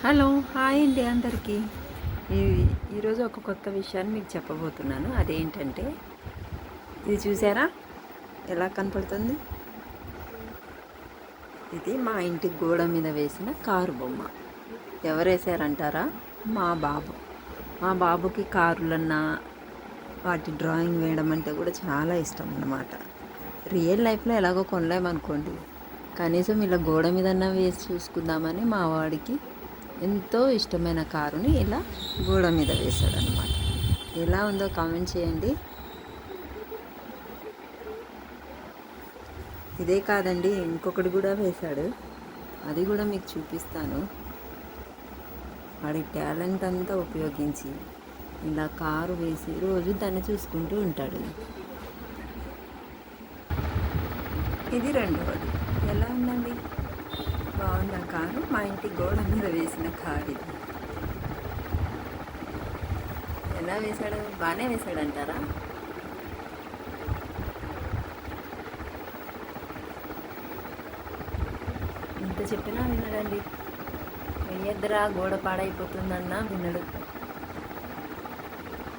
Hello hi అండి అందరికీ. ఈరోజు ఒక కొత్త విషయాన్ని మీకు చెప్పబోతున్నాను. అదేంటంటే ఇది చూసారా ఎలా కనపడుతుంది? ఇది మా ఇంటి గోడ మీద వేసిన కారు బొమ్మ. ఎవరు వేసారంటారా? మా బాబు. మా బాబుకి కారులన్నా వాటి డ్రాయింగ్ వేయడం అంటే కూడా చాలా ఇష్టం అన్నమాట. రియల్ లైఫ్లో ఎలాగో కొనలేమనుకోండి, కనీసం ఇలా గోడ మీదన్నా వేసి చూసుకుందామని మా వాడికి ఎంతో ఇష్టమైన కారుని ఇలా గోడ మీద వేశాడనమాట. ఎలా ఉందో కామెంట్ చేయండి. ఇదే కాదండి, ఇంకొకటి కూడా వేశాడు. అది కూడా మీకు చూపిస్తాను. వాడి టాలెంట్ అంతా ఉపయోగించి ఇలా కారు వేసి రోజు దాన్ని చూసుకుంటూ ఉంటాడు. ఇది రెండవది. ఎలా ఉందండి? బాగుంది కారు. మా ఇంటి గోడ మీద వేసిన కారు ఇది. ఎలా వేశాడు? బాగానే వేశాడంటారా? ఎంత చెప్పినా వినడండి. వెయ్యొద్దురా గోడ పాడైపోతుందన్నా వినడు.